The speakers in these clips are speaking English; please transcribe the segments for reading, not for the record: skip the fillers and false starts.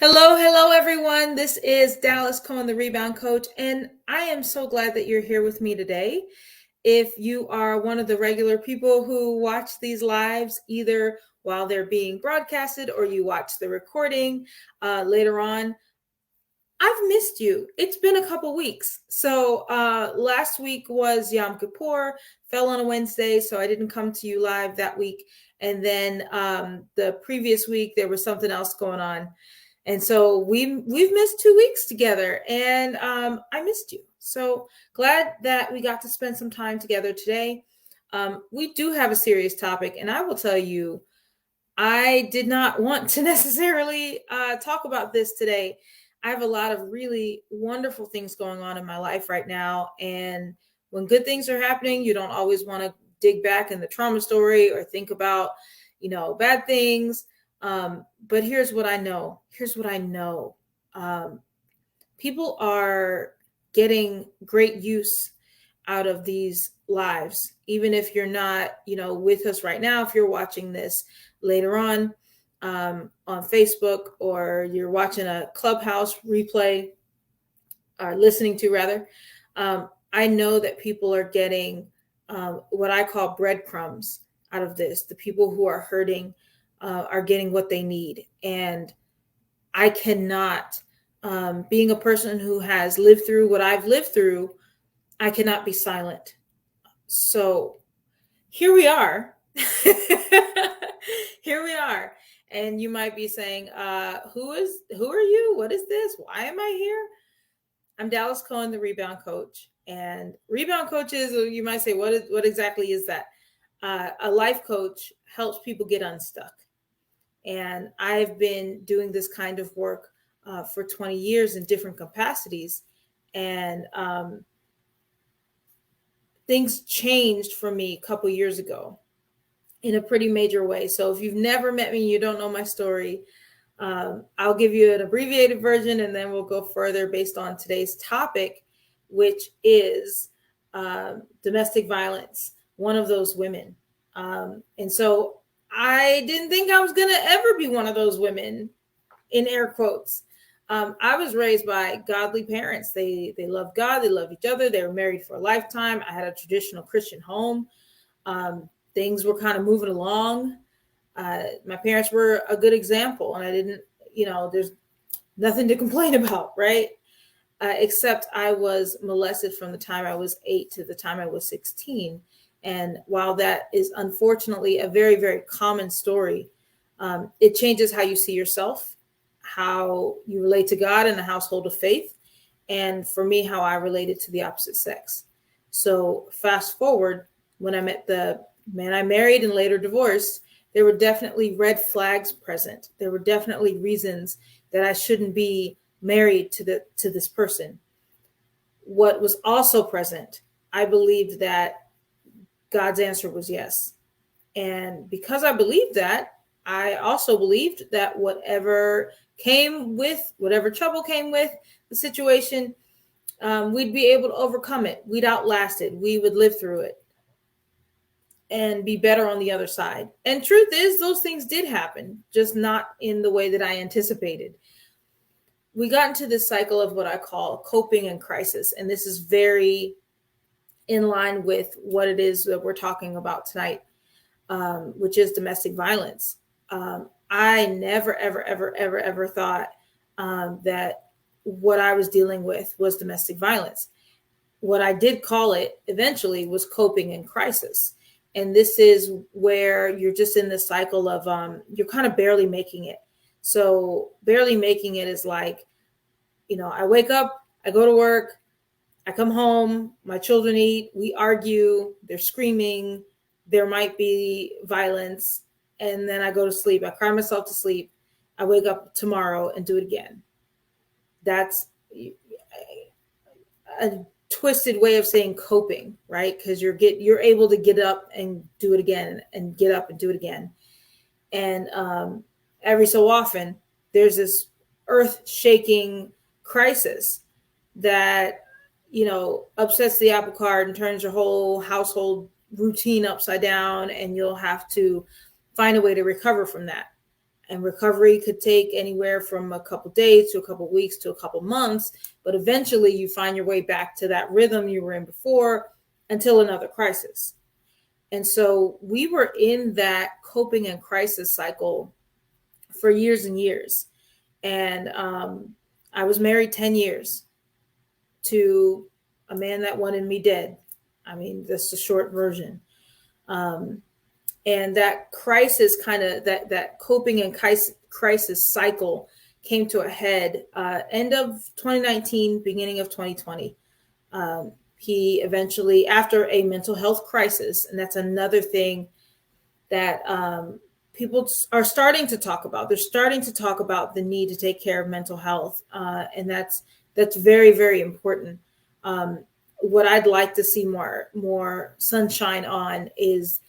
Hello, everyone. This is Dallas Cohen, the Rebound Coach, and I am so glad that you're here with me today. If you are one of the regular people who watch these lives, either while they're being broadcasted or you watch the recording later on, I've missed you. It's been a couple weeks. So last week was Yom Kippur, fell on a Wednesday, so I didn't come to you live that week. And then the previous week, there was something else going on. And so we've missed 2 weeks together, and I missed you. So glad that we got to spend some time together today. We do have a serious topic, and I will tell you, I did not want to necessarily talk about this today. I have a lot of really wonderful things going on in my life right now. And when good things are happening, you don't always want to dig back in the trauma story or think about, bad things. But here's what I know. People are getting great use out of these lives, even if you're not, with us right now. If you're watching this later on Facebook, or you're watching a Clubhouse replay, or listening to rather, I know that people are getting what I call breadcrumbs out of this. The people who are hurting are getting what they need. And I cannot, being a person who has lived through what I've lived through, I cannot be silent. So here we are. Here we are. And you might be saying, who are you? What is this? Why am I here? I'm Dallas Cohen, the Rebound Coach. And Rebound Coaches, you might say, what exactly is that? A life coach helps people get unstuck. And I've been doing this kind of work for 20 years in different capacities. And things changed for me a couple years ago in a pretty major way. So if you've never met me, you don't know my story, I'll give you an abbreviated version, and then we'll go further based on today's topic, which is domestic violence, one of those women. And so I didn't think I was going to ever be one of those women, in air quotes. I was raised by godly parents. They love God. They love each other. They were married for a lifetime. I had a traditional Christian home. Things were kind of moving along. My parents were a good example, and I didn't, there's nothing to complain about, right? Except I was molested from the time I was 8 to the time I was 16. And while that is unfortunately a very, very common story, it changes how you see yourself, how you relate to God in a household of faith, and for me, how I related to the opposite sex. So fast forward, when I met the man I married and later divorced, there were definitely red flags present. There were definitely reasons that I shouldn't be married to this person. What was also present, I believed that God's answer was yes. And because I believed that, I also believed that whatever trouble came with the situation, we'd be able to overcome it. We'd outlast it. We would live through it and be better on the other side. And truth is, those things did happen, just not in the way that I anticipated. We got into this cycle of what I call coping and crisis. And this is very in line with what it is that we're talking about tonight, which is domestic violence. I never, ever, ever, ever, ever thought that what I was dealing with was domestic violence. What I did call it eventually was coping and crisis. And this is where you're just in the cycle of you're kind of barely making it. So barely making it is like, I wake up, I go to work, I come home, my children eat, we argue, they're screaming, there might be violence, and then I go to sleep. I cry myself to sleep. I wake up tomorrow and do it again. That's a twisted way of saying coping, right? Because you're able to get up and do it again, and get up and do it again. And every so often, there's this earth-shaking crisis that upsets the apple cart and turns your whole household routine upside down, and you'll have to find a way to recover from that. And recovery could take anywhere from a couple days to a couple weeks to a couple months, but eventually you find your way back to that rhythm you were in before until another crisis. And so we were in that coping and crisis cycle for years and years. And I was married 10 years to a man that wanted me dead. I mean, that's the short version. And that crisis that coping and crisis cycle came to a head end of 2019, beginning of 2020. He eventually, after a mental health crisis, and that's another thing that people are starting to talk about. They're starting to talk about the need to take care of mental health, and that's very, very important. What I'd like to see more sunshine on is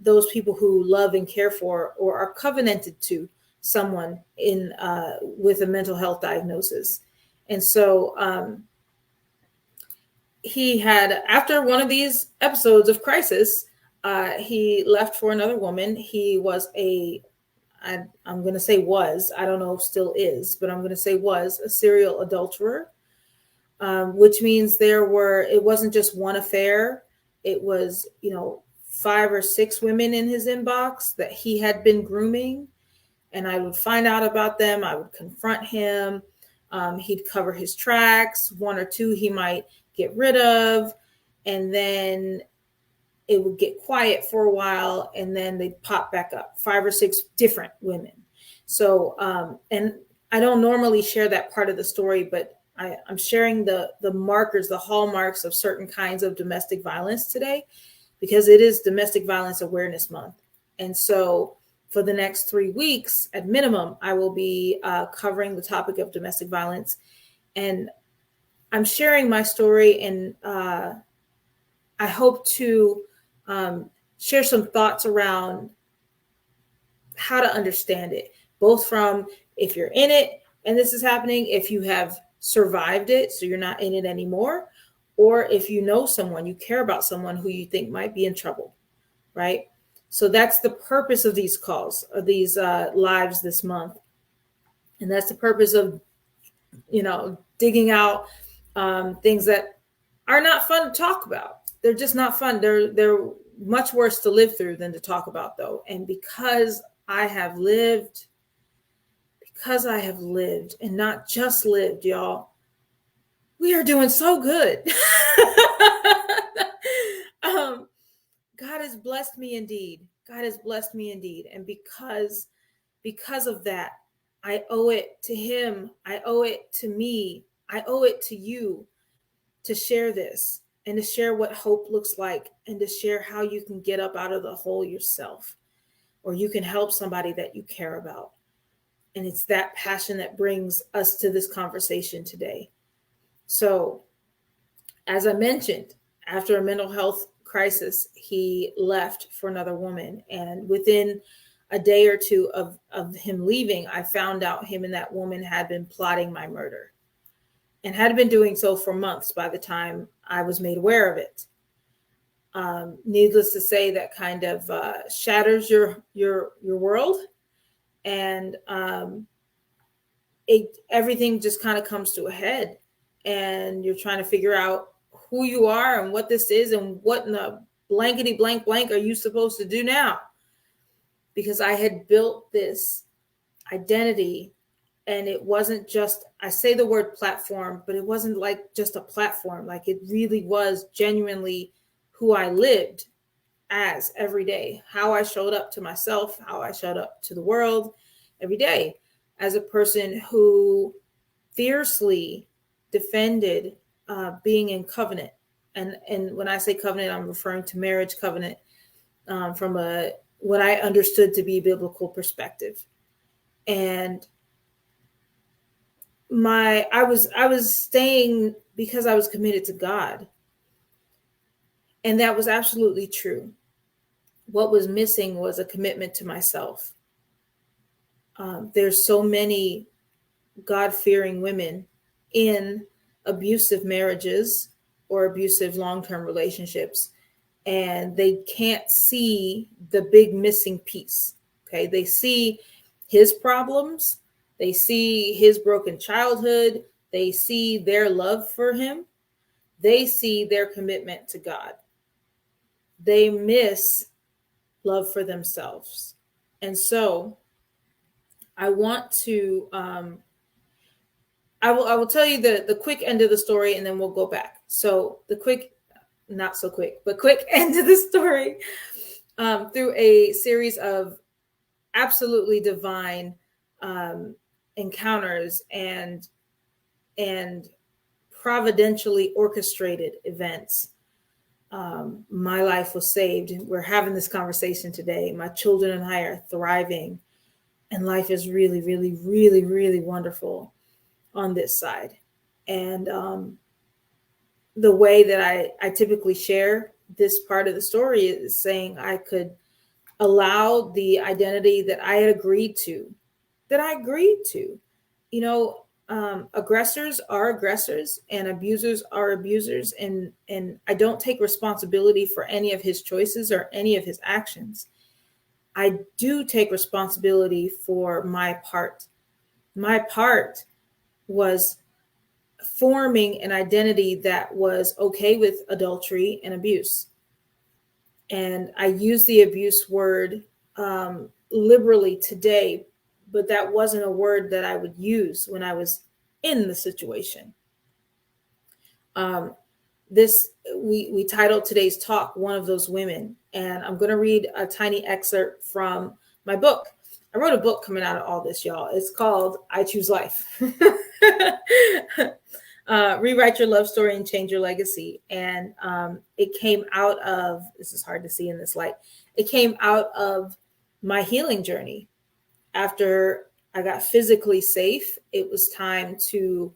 those people who love and care for or are covenanted to someone in with a mental health diagnosis. And so he had, after one of these episodes of crisis, he left for another woman. He was I'm going to say was, I don't know if still is, but I'm going to say was a serial adulterer, which means it wasn't just one affair. It was, 5 or 6 women in his inbox that he had been grooming. And I would find out about them. I would confront him. He'd cover his tracks. 1 or 2 he might get rid of. And then it would get quiet for a while. And then they'd pop back up, 5 or 6 different women. So, and I don't normally share that part of the story, but I'm sharing the markers, the hallmarks of certain kinds of domestic violence today, because it is Domestic Violence Awareness Month. And so for the next 3 weeks, at minimum, I will be covering the topic of domestic violence. And I'm sharing my story, and I hope to share some thoughts around how to understand it, both from if you're in it and this is happening, if you have survived it, so you're not in it anymore, or if you know someone, you care about someone who you think might be in trouble, right? So that's the purpose of these calls, of these lives this month. And that's the purpose of, digging out things that are not fun to talk about. They're just not fun. They're much worse to live through than to talk about, though. And because I have lived and not just lived, y'all, we are doing so good. God has blessed me indeed. God has blessed me indeed. And because of that, I owe it to him. I owe it to me. I owe it to you to share this and to share what hope looks like and to share how you can get up out of the hole yourself, or you can help somebody that you care about. And it's that passion that brings us to this conversation today. So, as I mentioned, after a mental health crisis, he left for another woman. And within a day or two of him leaving, I found out him and that woman had been plotting my murder and had been doing so for months by the time I was made aware of it. Needless to say, that kind of shatters your world. And everything just kind of comes to a head, and you're trying to figure out who you are and what this is and what in the blankety blank are you supposed to do now? Because I had built this identity, and it wasn't just, I say the word platform, but it wasn't like just a platform. Like, it really was genuinely who I lived as every day, how I showed up to myself, how I showed up to the world every day, as a person who fiercely defended being in covenant. And when I say covenant, I'm referring to marriage covenant from what I understood to be a biblical perspective. And I was staying because I was committed to God. And that was absolutely true. What was missing was a commitment to myself. There's so many God-fearing women in abusive marriages or abusive long-term relationships, and they can't see the big missing piece. Okay, they see his problems. They see his broken childhood. They see their love for him. They see their commitment to God. They miss love for themselves. And so I want to, I will tell you the quick end of the story, and then we'll go back. So the quick, not so quick, but quick end of the story, through a series of absolutely divine encounters and providentially orchestrated events. My life was saved. We're having this conversation today. My children and I are thriving, and life is really, really, really, really wonderful on this side. And the way that I typically share this part of the story is saying I could allow the identity that I had agreed to, you know, aggressors are aggressors and abusers are abusers. And I don't take responsibility for any of his choices or any of his actions. I do take responsibility for my part. My part was forming an identity that was okay with adultery and abuse. And I use the abuse word liberally today, but that wasn't a word that I would use when I was in the situation. This we titled today's talk "One of Those Women," and I'm going to read a tiny excerpt from my book. I wrote a book coming out of all this, y'all. It's called "I Choose Life." Rewrite your love story and change your legacy. And it came out of, this is hard to see in this light, it came out of my healing journey. After I got physically safe, it was time to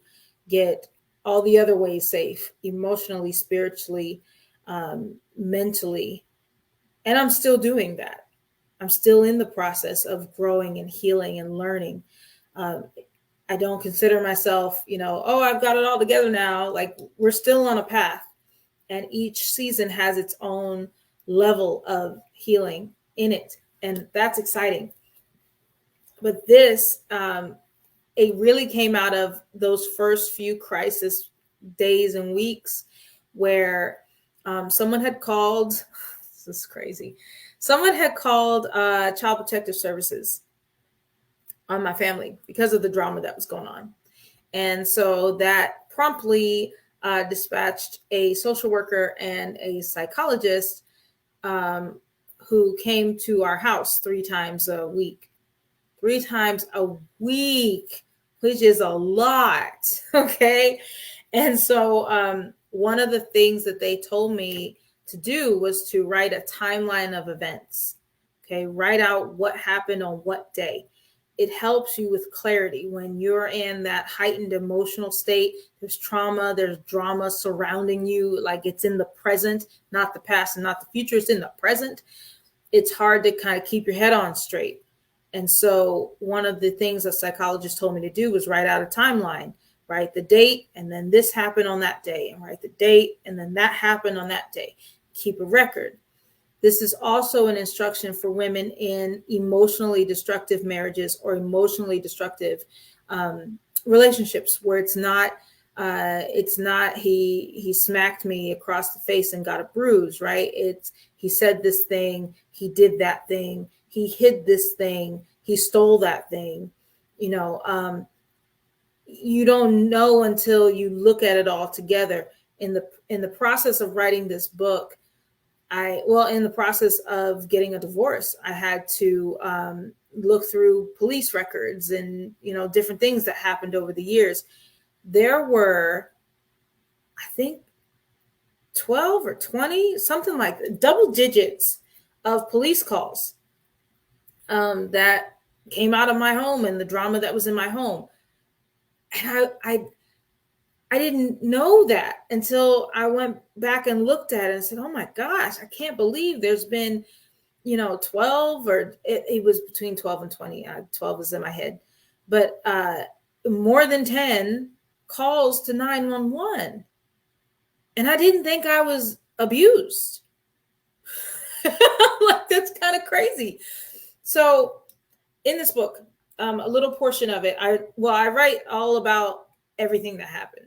get all the other ways safe, emotionally, spiritually, mentally. And I'm still doing that. I'm still in the process of growing and healing and learning. I don't consider myself, oh, I've got it all together now. Like, we're still on a path, and each season has its own level of healing in it. And that's exciting. But this, it really came out of those first few crisis days and weeks where someone had called, this is crazy. Someone had called Child Protective Services on my family because of the drama that was going on. And so that promptly dispatched a social worker and a psychologist who came to our house 3 times a week. 3 times a week, which is a lot. Okay. And so one of the things that they told me to do was to write a timeline of events. Okay. Write out what happened on what day. It helps you with clarity when you're in that heightened emotional state. There's trauma, there's drama surrounding you, like it's in the present, not the past and not the future. It's in the present. It's hard to kind of keep your head on straight. And so one of the things a psychologist told me to do was write out a timeline, write the date, and then this happened on that day, and write the date, and then that happened on that day. Keep a record. This is also an instruction for women in emotionally destructive marriages or emotionally destructive relationships where it's not he smacked me across the face and got a bruise, right? It's he said this thing, he did that thing, he hid this thing, he stole that thing. You don't know until you look at it all together. In the process of writing this book, in the process of getting a divorce, I had to look through police records and, different things that happened over the years. There were, I think, 12 or 20, something like that, double digits of police calls that came out of my home and the drama that was in my home. And I didn't know that until I went back and looked at it and said, oh my gosh, I can't believe there's been, 12 or it was between 12 and 20. 12 is in my head, but more than 10 calls to 911. And I didn't think I was abused. Like, that's kind of crazy. So in this book, a little portion of it. I write all about everything that happened.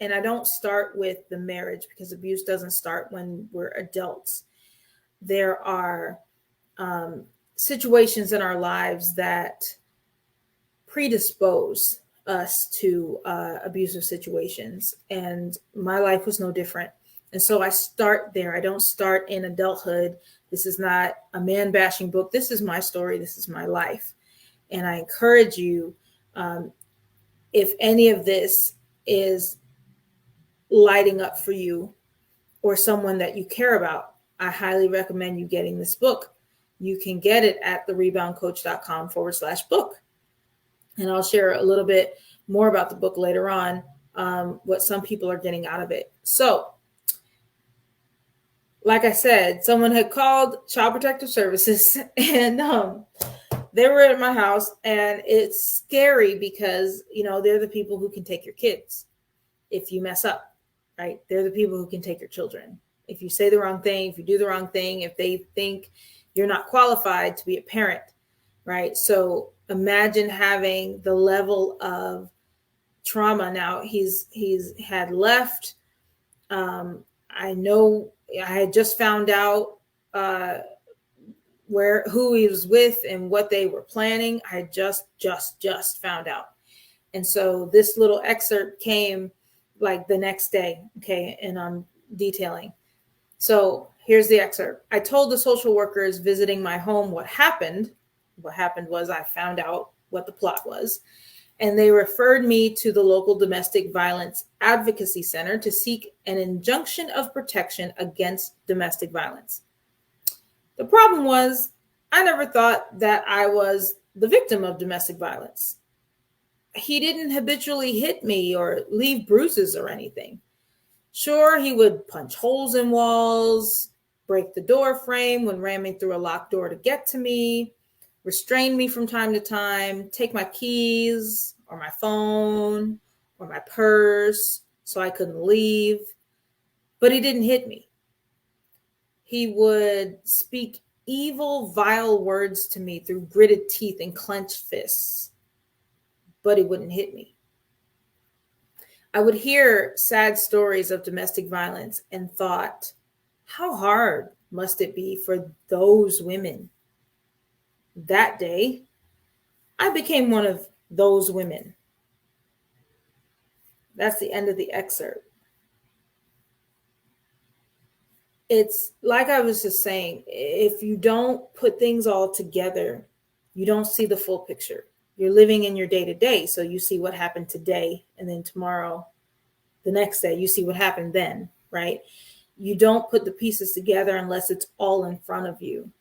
And I don't start with the marriage, because abuse doesn't start when we're adults. There are situations in our lives that predispose us to abusive situations. And my life was no different. And so I start there. I don't start in adulthood. This is not a man bashing book. This is my story. This is my life. And I encourage you, if any of this is lighting up for you or someone that you care about, I highly recommend you getting this book. You can get it at thereboundcoach.com/book. And I'll share a little bit more about the book later on, what some people are getting out of it. So, like I said, someone had called Child Protective Services, and they were at my house, and it's scary because, they're the people who can take your kids if you mess up, right? They're the people who can take your children. If you say the wrong thing, if you do the wrong thing, if they think you're not qualified to be a parent, right? So imagine having the level of trauma. Now he's had left. I know I had just found out who he was with and what they were planning. I had just found out. And so this little excerpt came like the next day. Okay. And I'm detailing. So here's the excerpt. I told the social workers visiting my home what happened. What happened was I found out what the plot was, and they referred me to the local domestic violence advocacy center to seek an injunction of protection against domestic violence. The problem was I never thought that I was the victim of domestic violence. He didn't habitually hit me or leave bruises or anything. Sure, he would punch holes in walls, break the door frame when ramming through a locked door to get to me, restrain me from time to time, take my keys or my phone or my purse so I couldn't leave. But he didn't hit me. He would speak evil, vile words to me through gritted teeth and clenched fists, but he wouldn't hit me. I would hear sad stories of domestic violence and thought, how hard must it be for those women? That day, I became one of those women. That's the end of the excerpt. It's like I was just saying, if you don't put things all together, you don't see the full picture. You're living in your day to day. So you see what happened today, and then tomorrow, the next day, you see what happened then, right? You don't put the pieces together unless it's all in front of you.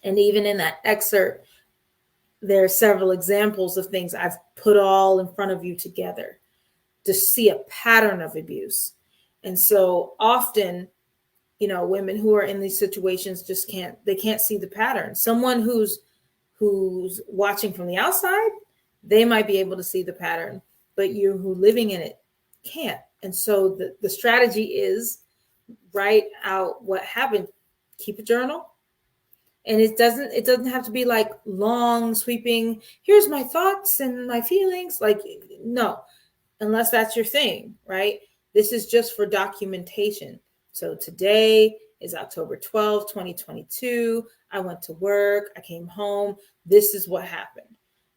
And even in that excerpt, there are several examples of things I've put all in front of you together to see a pattern of abuse. And so often, women who are in these situations just can't see the pattern. Someone who's watching from the outside, they might be able to see the pattern, but you who living in it can't. And so the strategy is write out what happened, keep a journal. And it doesn't have to be like long sweeping, here's my thoughts and my feelings. Like, no, unless that's your thing, right? This is just for documentation. So today is October 12th, 2022. I went to work. I came home. This is what happened.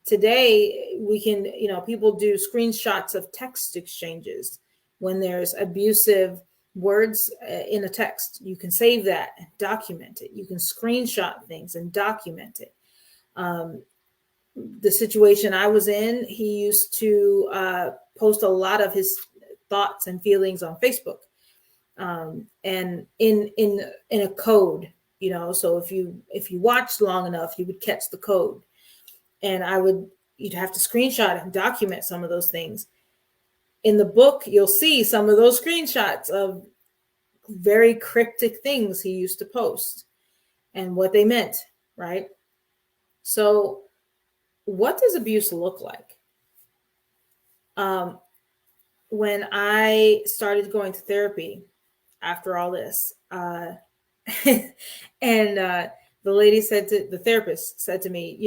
Today, we can, people do screenshots of text exchanges when there's abusive words in a text. You can save that and document it. You can screenshot things and document it. The situation I was in, he used to post a lot of his thoughts and feelings on Facebook, and in a code, so if you watched long enough, you would catch the code, and you'd have to screenshot and document some of those things. In the book, you'll see some of those screenshots of very cryptic things he used to post and what they meant, right? So what does abuse look like? When I started going to therapy after all this, and the therapist said to me,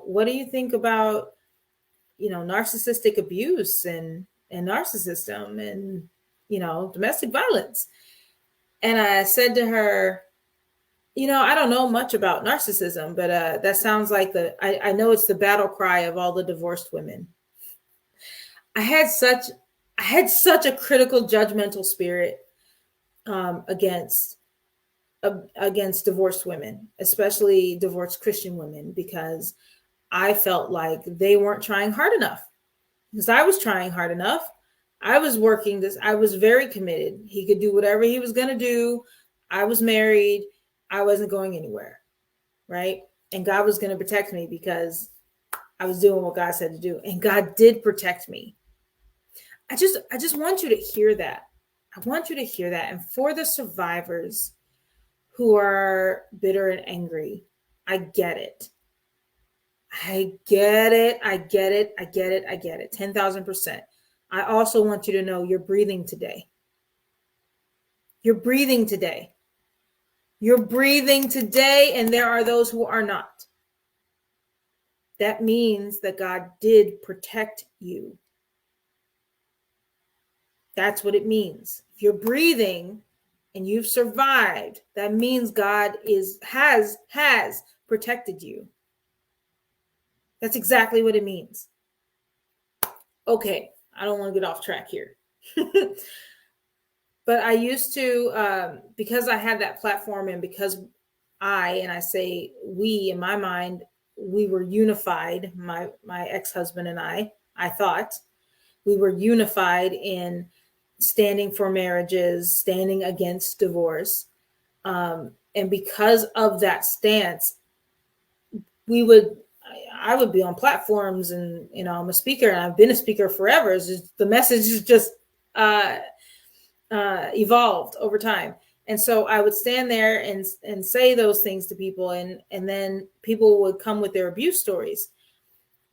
what do you think about, narcissistic abuse and narcissism and, domestic violence? And I said to her, I don't know much about narcissism, but that sounds like I know it's the battle cry of all the divorced women. I had such a critical, judgmental spirit against divorced women, especially divorced Christian women, because I felt like they weren't trying hard enough. Because I was trying hard enough. I was working this. I was very committed. He could do whatever he was going to do. I was married. I wasn't going anywhere. Right. And God was going to protect me because I was doing what God said to do. And God did protect me. I just want you to hear that. I want you to hear that. And for the survivors who are bitter and angry, I get it. I get it. 10,000%. I also want you to know you're breathing today. You're breathing today. You're breathing today, and there are those who are not. That means that God did protect you. That's what it means. If you're breathing and you've survived, that means God has protected you. That's exactly what it means. Okay, I don't want to get off track here. But I used to, because I had that platform, and because I say we, in my mind, we were unified, my ex-husband and I thought we were unified in standing for marriages, standing against divorce. And because of that stance, I would be on platforms, and, I'm a speaker, and I've been a speaker forever. It's just, the message is just evolved over time. And so I would stand there and say those things to people, and then people would come with their abuse stories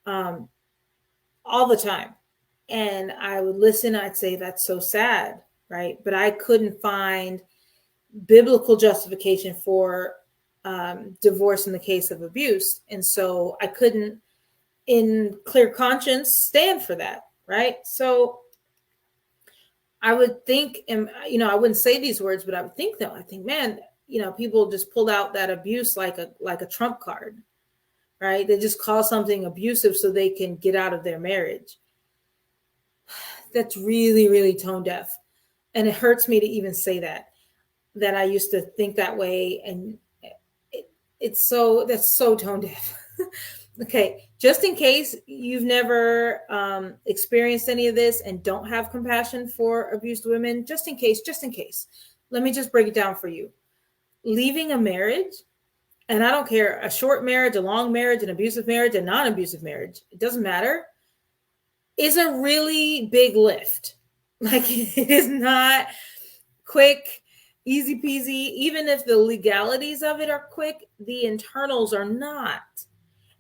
all the time. And I would listen. I'd say, that's so sad, right? But I couldn't find biblical justification for divorce in the case of abuse. And so I couldn't, in clear conscience, stand for that, right? So I would think, and I wouldn't say these words, but I would think though, I think, man, people just pulled out that abuse like a trump card, right? They just call something abusive so they can get out of their marriage. That's really, really tone deaf. And it hurts me to even say that I used to think that way. And that's so tone deaf. Okay. Just in case you've never experienced any of this and don't have compassion for abused women, just in case, let me just break it down for you. Leaving a marriage, and I don't care, a short marriage, a long marriage, an abusive marriage, a non-abusive marriage, it doesn't matter, is a really big lift. Like, it is not quick, easy peasy. Even if the legalities of it are quick, the internals are not.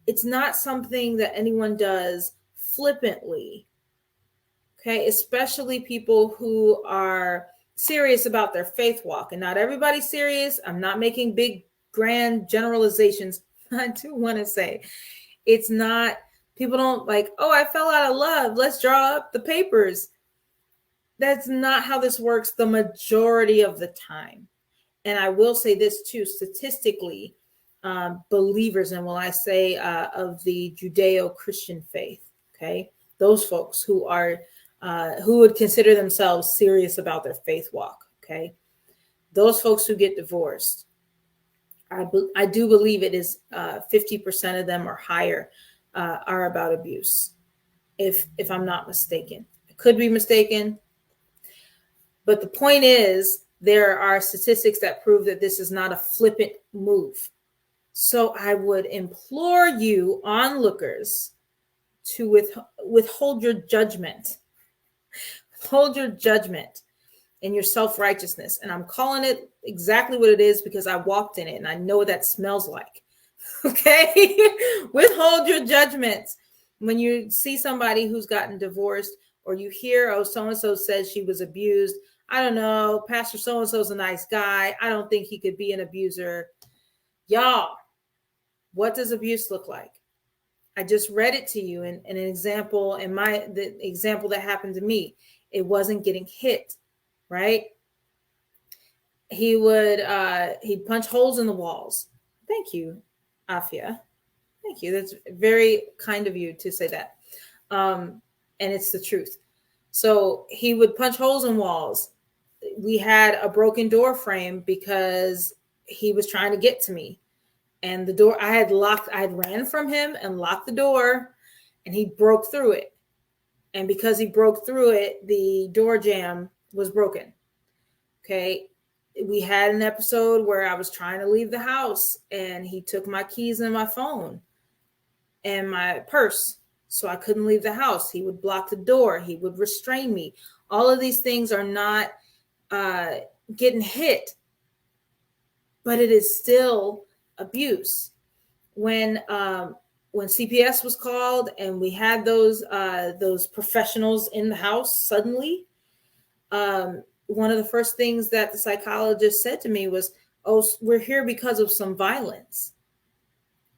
It's not something that anyone does flippantly. Okay, especially people who are serious about their faith walk. And not everybody's serious. I'm not making big, grand generalizations. I do want to say it's not, people don't like, oh, I fell out of love, let's draw up the papers. That's not how this works the majority of the time. And I will say this too, statistically, believers, and when I say of the Judeo-Christian faith, okay, those folks who would consider themselves serious about their faith walk, okay, those folks who get divorced, I do believe it is 50% of them or higher are about abuse, if I'm not mistaken. I could be mistaken, but the point is, there are statistics that prove that this is not a flippant move. So I would implore you, onlookers, to withhold your judgment. Withhold your judgment and your self-righteousness. And I'm calling it exactly what it is because I walked in it and I know what that smells like. Okay? Withhold your judgments. When you see somebody who's gotten divorced, or you hear, oh, so-and-so says she was abused, I don't know, Pastor so-and-so's a nice guy, I don't think he could be an abuser. Y'all, What does abuse look like? I just read it to you in an example, in the example that happened to me. It wasn't getting hit, right? He'd punch holes in the walls. Thank you, Afia. Thank you. That's very kind of you to say that. And it's the truth. So he would punch holes in walls. We had a broken door frame because he was trying to get to me. And the door, I had ran from him and locked the door, and he broke through it. And because he broke through it, the door jamb was broken. Okay. We had an episode where I was trying to leave the house, and he took my keys and my phone and my purse. So I couldn't leave the house. He would block the door. He would restrain me. All of these things are not getting hit, but it is still abuse. When CPS was called and we had those professionals in the house suddenly, one of the first things that the psychologist said to me was, "Oh, we're here because of some violence."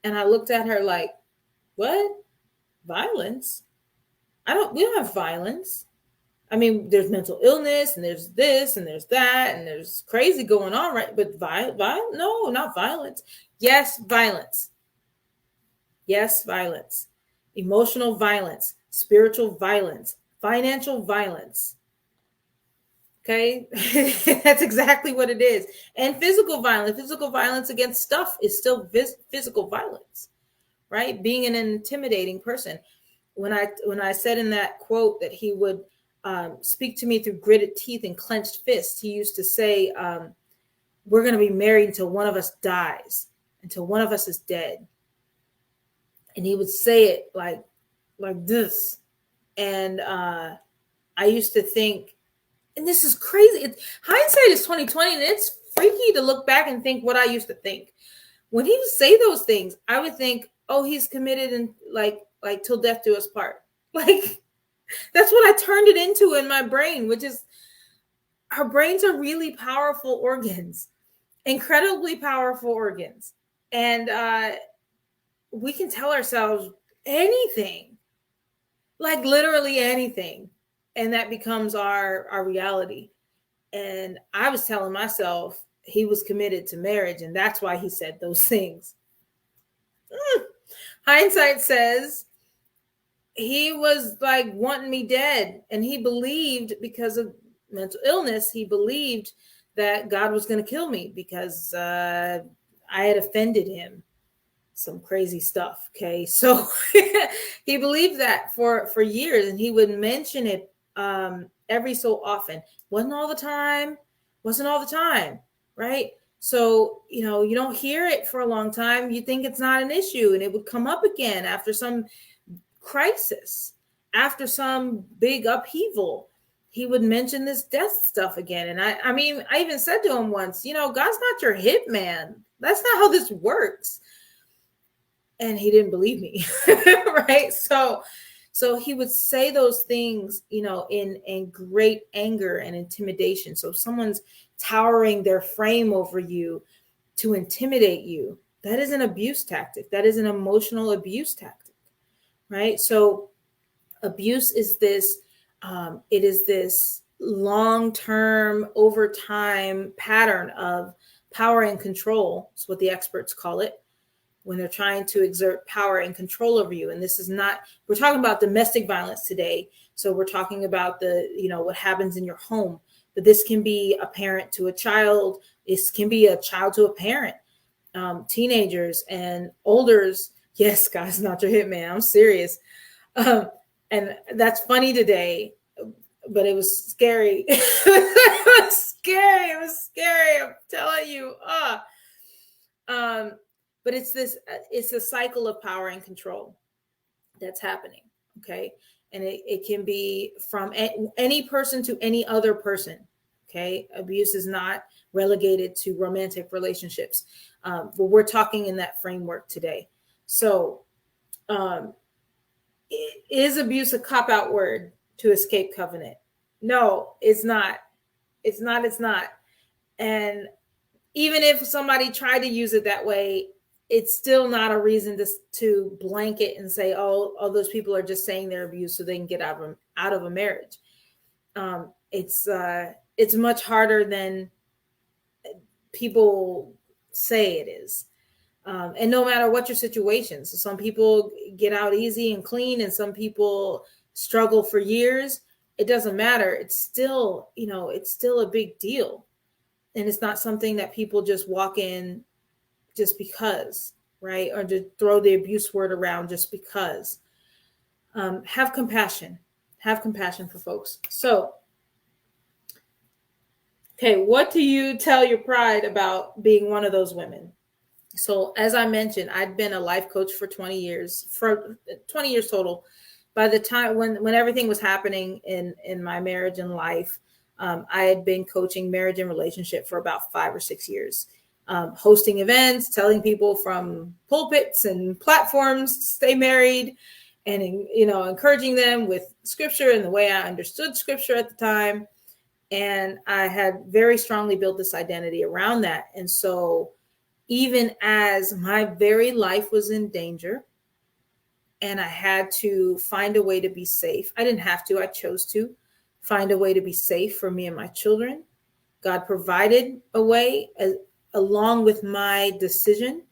And I looked at her like, "What? Violence? We don't have violence. I mean, there's mental illness and there's this and there's that and there's crazy going on, right? But no, not violence. Yes, violence. Yes, violence. Emotional violence, spiritual violence, financial violence." Okay, that's exactly what it is. And physical violence against stuff is still physical violence, right? Being an intimidating person. When I said in that quote that he would speak to me through gritted teeth and clenched fists, he used to say, "We're going to be married until one of us dies, until one of us is dead." And he would say it like this. And I used to think, and this is crazy. Hindsight is 2020, and it's freaky to look back and think what I used to think. When he would say those things, I would think, "Oh, he's committed and like till death do us part." Like that's what I turned it into in my brain, which is our brains are really powerful organs, incredibly powerful organs, and we can tell ourselves anything, like literally anything, and that becomes our reality. And I was telling myself he was committed to marriage, and that's why he said those things. Hindsight says he was like wanting me dead, and he believed, because of mental illness, he believed that God was going to kill me because I had offended him. Some crazy stuff. Okay. So he believed that for years, and he would mention it every so often. Wasn't all the time. Right. So, you don't hear it for a long time. You think it's not an issue, and it would come up again after some crisis, after some big upheaval. He would mention this death stuff again. And I mean, I even said to him once, God's not your hitman. That's not how this works. And he didn't believe me. Right. So he would say those things, in great anger and intimidation. So if someone's towering their frame over you to intimidate you, that is an abuse tactic. That is an emotional abuse tactic. Right. So abuse is this, it is this long-term, over time pattern of power and control. It's what the experts call it, when they're trying to exert power and control over you. And this is not, we're talking about domestic violence today. So we're talking about what happens in your home, but this can be a parent to a child. This can be a child to a parent, teenagers and olders. Yes, guys, not your hitman. I'm serious. And that's funny today, but it was scary. It was scary. I'm telling you. But it's a cycle of power and control that's happening. Okay. And it can be from any person to any other person. Okay. Abuse is not relegated to romantic relationships. But we're talking in that framework today. So, is abuse a cop-out word to escape covenant? No, it's not. It's not. And even if somebody tried to use it that way, it's still not a reason to blanket and say, oh, those people are just saying they're abused so they can get out of a marriage. It's much harder than people say it is. And no matter what your situation, so some people get out easy and clean, and some people struggle for years. It doesn't matter. It's still, it's still a big deal. And it's not something that people just walk in just because, right? Or to throw the abuse word around just because. Have compassion. Have compassion for folks. So, okay, what do you tell your pride about being one of those women? So, as I mentioned, I'd been a life coach for 20 years total. By the time when everything was happening in my marriage and life, I had been coaching marriage and relationship for about 5 or 6 years, hosting events, telling people from pulpits and platforms to stay married, and encouraging them with scripture and the way I understood scripture at the time. And I had very strongly built this identity around that. And so even as my very life was in danger and I had to find a way to be safe, I didn't have to, I chose to find a way to be safe for me and my children. God provided a way along with my decision,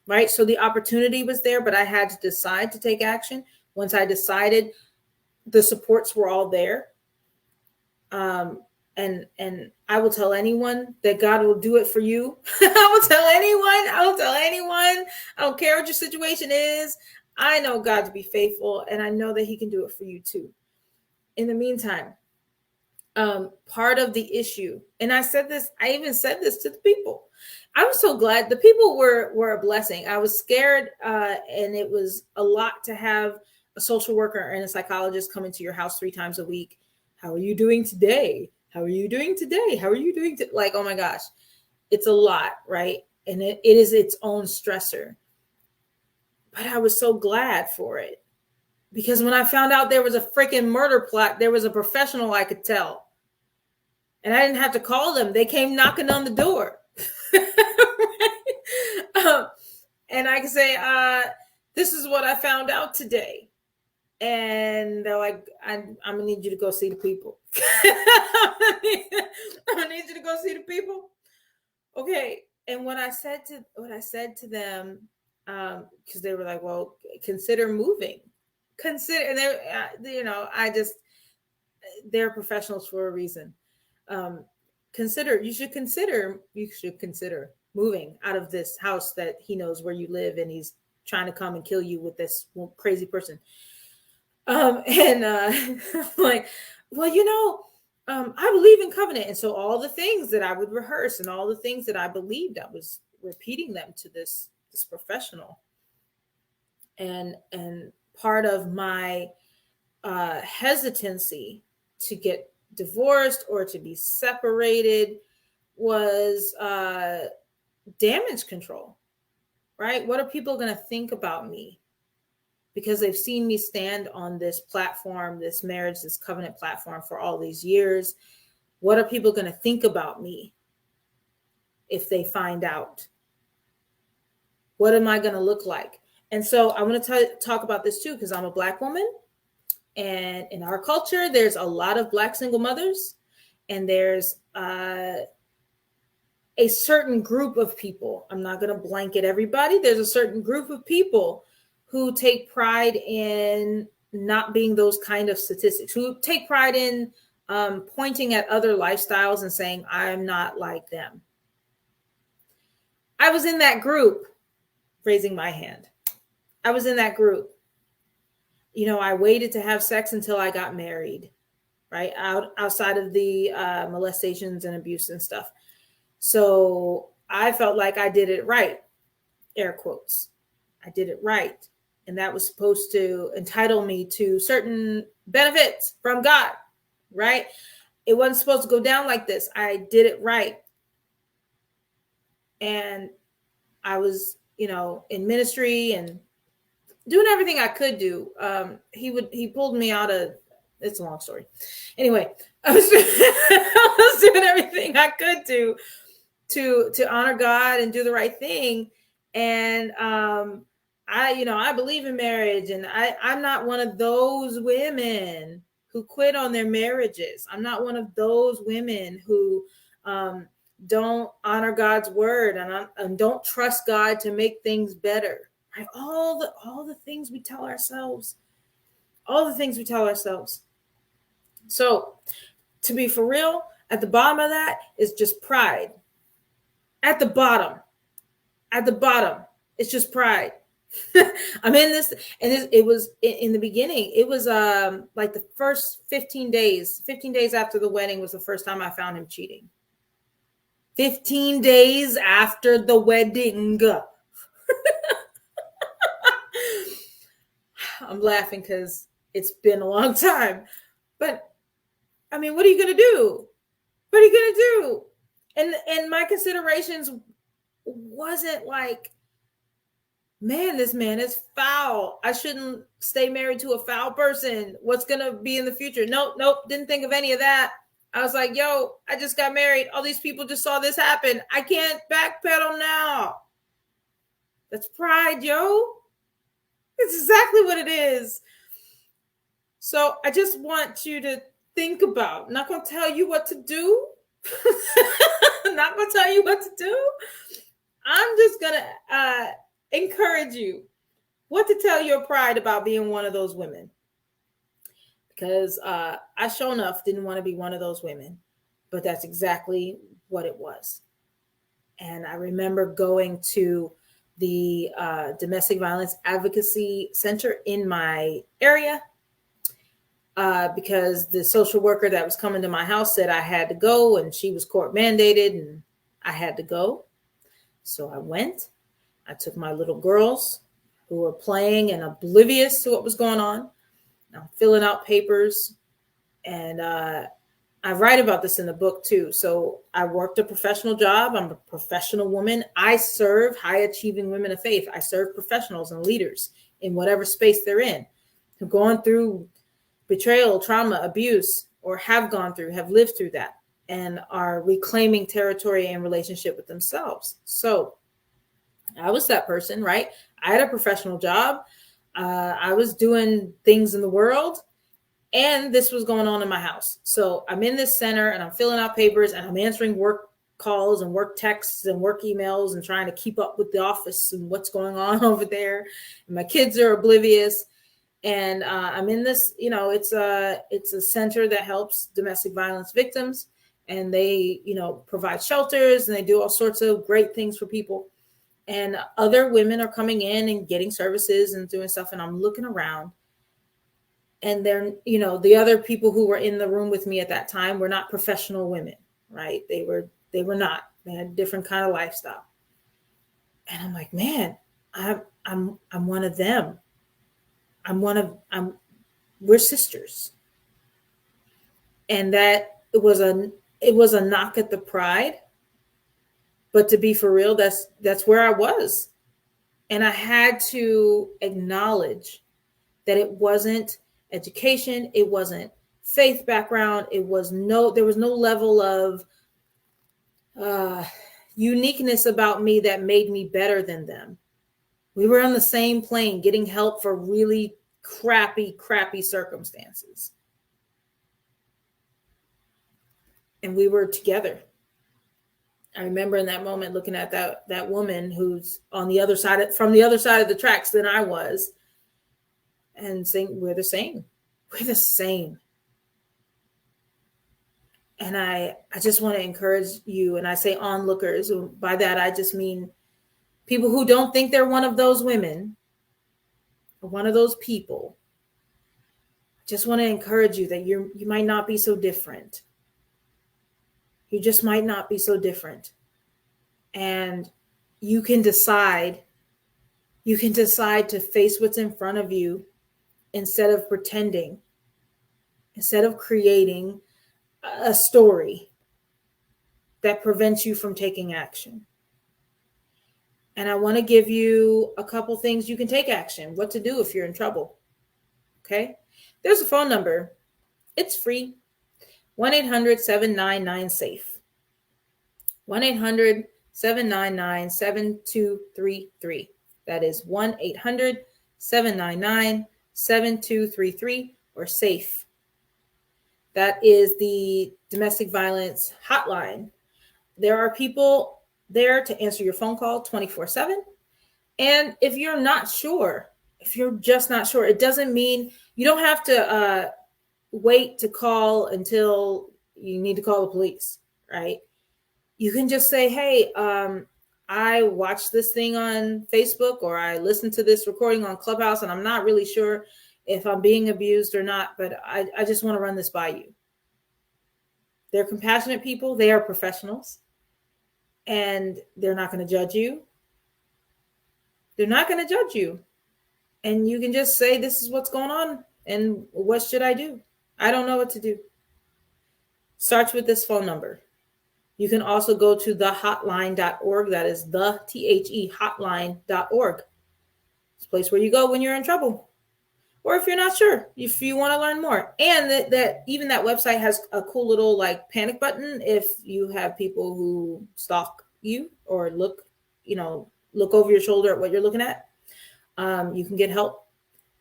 right? So the opportunity was there, but I had to decide to take action. Once I decided, the supports were all there. And I will tell anyone that God will do it for you. I will tell anyone. I don't care what your situation is. I know God to be faithful, and I know that he can do it for you too. In the meantime, part of the issue, and I even said this to the people. I was so glad the people were a blessing. I was scared, and it was a lot to have a social worker and a psychologist come into your house 3 times a week. How are you doing today? How are you doing today? How are you doing? Like, oh my gosh, it's a lot, right? And it is its own stressor. But I was so glad for it, because when I found out there was a freaking murder plot, there was a professional I could tell. And I didn't have to call them. They came knocking on the door. And I could say, this is what I found out today. And they're like, I'm gonna need you to go see the people. I'm gonna need you to go see the people. Okay. And what I said to them, because they were like, well, consider moving. And they're professionals for a reason. You should consider moving out of this house that he knows where you live, and he's trying to come and kill you with this crazy person. I'm like, well, I believe in covenant. And so all the things that I would rehearse and all the things that I believed, I was repeating them to this professional. And part of my hesitancy to get divorced or to be separated was damage control, right? What are people going to think about me? Because they've seen me stand on this platform, this marriage, this covenant platform for all these years. What are people going to think about me if they find out? What am I going to look like? And so I want to talk about this too, because I'm a Black woman. And in our culture, there's a lot of Black single mothers. And there's a certain group of people. I'm not going to blanket everybody. There's a certain group of people who take pride in not being those kind of statistics, who take pride in pointing at other lifestyles and saying, I'm not like them. I was in that group, raising my hand. I was in that group. I waited to have sex until I got married, right? Outside of the molestations and abuse and stuff. So I felt like I did it right, air quotes. I did it right. And that was supposed to entitle me to certain benefits from God, right? It wasn't supposed to go down like this. I did it right. And I was, in ministry and doing everything I could do. He pulled me out of, it's a long story. Anyway, I was doing everything I could do to honor God and do the right thing. And I believe in marriage, and I'm not one of those women who quit on their marriages. I'm not one of those women who don't honor God's word, and don't trust God to make things better. Right? All the things we tell ourselves, all the things we tell ourselves. So, to be for real, at the bottom of that is just pride. At the bottom, it's just pride. I'm in this, and it was in the beginning. It was like the first 15 days. 15 days after the wedding was the first time I found him cheating. 15 days after the wedding. I'm laughing because it's been a long time. But I mean, what are you gonna do? What are you gonna do? And my considerations wasn't like, man, this man is foul. I shouldn't stay married to a foul person. What's gonna be in the future? Nope. Didn't think of any of that. I was like, yo, I just got married. All these people just saw this happen. I can't backpedal now. That's pride, yo. It's exactly what it is. So I just want you to think about. I'm not gonna tell you what to do. I'm not gonna tell you what to do. I'm just gonna encourage you what to tell your pride about being one of those women. Because I sure enough didn't want to be one of those women, but that's exactly what it was. And I remember going to the domestic violence advocacy center in my area because the social worker that was coming to my house said I had to go, and she was court mandated, and I had to go. So I went. I took my little girls who were playing and oblivious to what was going on. I'm filling out papers, and I write about this in the book too. So I worked a professional job. I'm a professional woman. I serve high achieving women of faith. I serve professionals and leaders in whatever space they're in, who've gone through betrayal, trauma, abuse, or have gone through, have lived through that, and are reclaiming territory and relationship with themselves. So I was that person, right? I had a professional job. I was doing things in the world, and this was going on in my house. So I'm in this center, and I'm filling out papers, and I'm answering work calls and work texts and work emails and trying to keep up with the office and what's going on over there. And my kids are oblivious. And I'm in this, it's a center that helps domestic violence victims, and they, provide shelters, and they do all sorts of great things for people. And other women are coming in and getting services and doing stuff. And I'm looking around, and they're, the other people who were in the room with me at that time were not professional women, right? They were not. They had a different kind of lifestyle. And I'm like, man, I'm one of them. We're sisters. And that it was a knock at the pride. But to be for real, that's where I was. And I had to acknowledge that it wasn't education, it wasn't faith background, there was no level of uniqueness about me that made me better than them. We were on the same plane, getting help for really crappy circumstances. And we were together. I remember in that moment looking at that woman who's on the other side from the other side of the tracks than I was, and saying, we're the same. We're the same. And I just want to encourage you, and I say onlookers. By that, I just mean people who don't think they're one of those women or one of those people. I just want to encourage you that you might not be so different. You just might not be so different. And you can decide to face what's in front of you instead of pretending, instead of creating a story that prevents you from taking action. And I want to give you a couple things you can take action, what to do if you're in trouble. Okay? There's a phone number. It's free. 1-800-799-SAFE. 1-800-799-7233. That is 1-800-799-7233, or SAFE. That is the domestic violence hotline. There are people there to answer your phone call 24/7. And if you're not sure, if you're just not sure, it doesn't mean you don't have to wait to call until you need to call the police, right? You can just say, hey, I watched this thing on Facebook, or I listened to this recording on Clubhouse, and I'm not really sure if I'm being abused or not, but I just want to run this by you. They're compassionate people. They are professionals, and they're not going to judge you. They're not going to judge you. And you can just say, this is what's going on, and what should I do? I don't know what to do. Starts with this phone number. You can also go to thehotline.org. That is the THE hotline.org. It's a place where you go when you're in trouble, or if you're not sure, if you want to learn more. And that even that website has a cool little like panic button if you have people who stalk you or look over your shoulder at what you're looking at. You can get help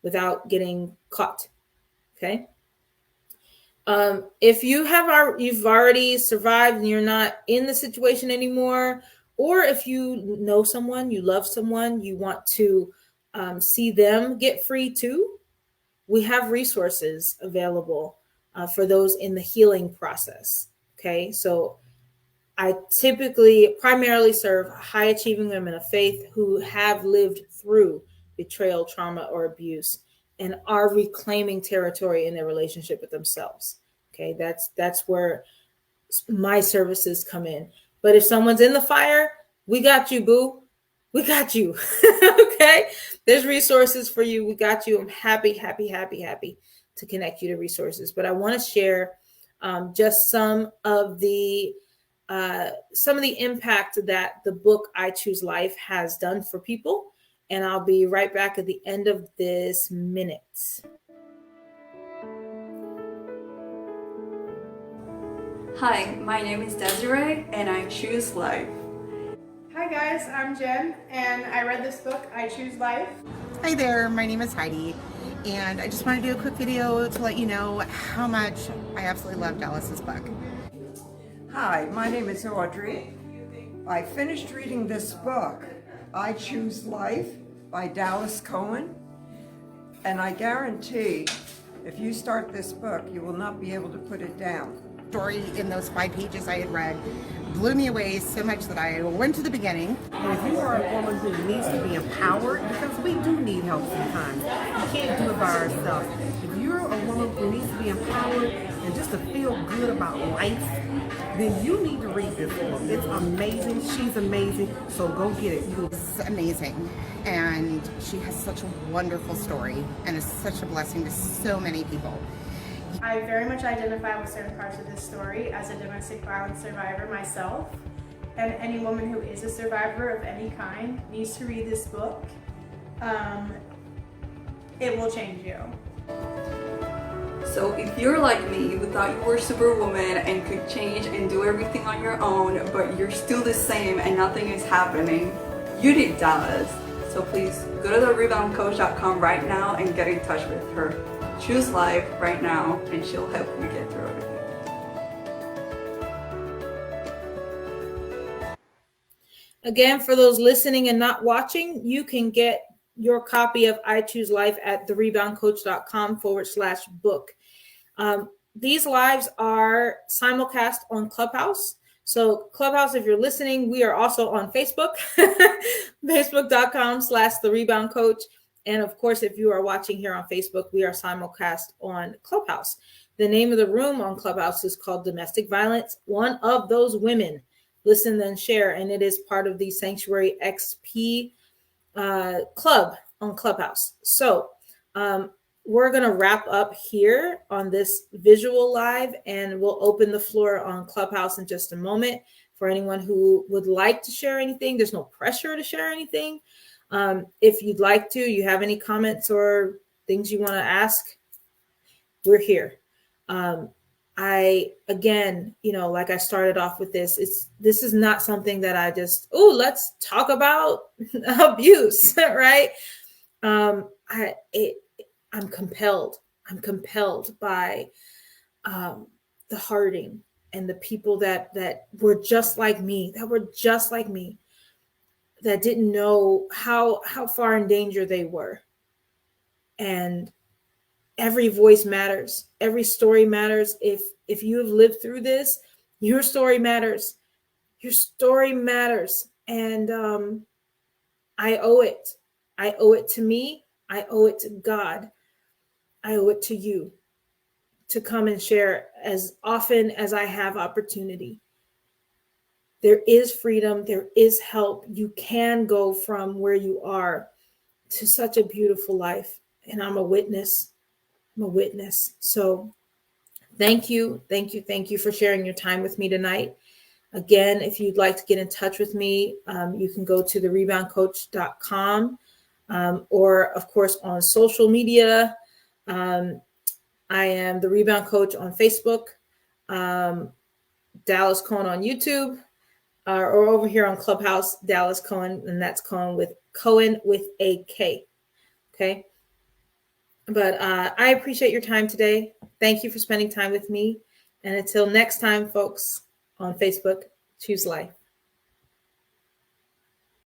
without getting caught. Okay. If you've already survived and you're not in the situation anymore, or if you know someone, you love someone, you want to see them get free too, we have resources available for those in the healing process. Okay, so I typically primarily serve high achieving women of faith who have lived through betrayal, trauma, or abuse, and are reclaiming territory in their relationship with themselves. Okay, that's where my services come in. But if someone's in the fire, we got you, boo. We got you. Okay, there's resources for you. We got you. I'm happy to connect you to resources. But I want to share just some of the impact that the book I Choose Life has done for people. And I'll be right back at the end of this minute. Hi, my name is Desiree, and I choose life. Hi guys, I'm Jen, and I read this book, I Choose Life. Hi there, my name is Heidi, and I just want to do a quick video to let you know how much I absolutely love Dallas's book. Hi, my name is Audrey. I finished reading this book, I Choose Life by Dallas Kohen, and I guarantee if you start this book, you will not be able to put it down. Story in those 5 pages I had read blew me away so much that I went to the beginning. And if you are a woman who needs to be empowered, because we do need help sometimes, we can't do it by ourselves. If you're a woman who needs to be empowered and just to feel good about life, then you need to read this book. It's amazing. She's amazing. So go get it. It's amazing. And she has such a wonderful story and is such a blessing to so many people. I very much identify with certain parts of this story as a domestic violence survivor myself. And any woman who is a survivor of any kind needs to read this book. It will change you. So if you're like me, who thought you were Superwoman and could change and do everything on your own, but you're still the same and nothing is happening, you need Dallas. So please go to thereboundcoach.com right now and get in touch with her. Choose life right now, and she'll help you get through everything. Again, for those listening and not watching, you can get your copy of I Choose Life at thereboundcoach.com/book. These lives are simulcast on Clubhouse. So Clubhouse, if you're listening, we are also on Facebook, facebook.com/thereboundcoach. And of course, if you are watching here on Facebook, we are simulcast on Clubhouse. The name of the room on Clubhouse is called Domestic Violence. One of those women, listen then share. And it is part of the Sanctuary XP club on Clubhouse. So we're going to wrap up here on this visual live, and we'll open the floor on Clubhouse in just a moment for anyone who would like to share anything. There's no pressure to share anything. If you'd like to, you have any comments or things you want to ask, we're here. I again, like I started off with this is not something that I just, let's talk about abuse, right? I'm compelled. I'm compelled by the Harding and the people that were just like me, that didn't know how far in danger they were. And every voice matters. Every story matters. If you have lived through this, your story matters. Your story matters. And I owe it. I owe it to me. I owe it to God. I owe it to you to come and share as often as I have opportunity. There is freedom. There is help. You can go from where you are to such a beautiful life. And I'm a witness. I'm a witness. So thank you. Thank you. Thank you for sharing your time with me tonight. Again, if you'd like to get in touch with me, you can go to thereboundcoach.com or, of course, on social media. I am the Rebound Coach on Facebook, Dallas Cohen on YouTube, or over here on Clubhouse, Dallas Cohen, and that's Cohen with a K. Okay. But I appreciate your time today. Thank you for spending time with me. And until next time, folks, on Facebook, choose life.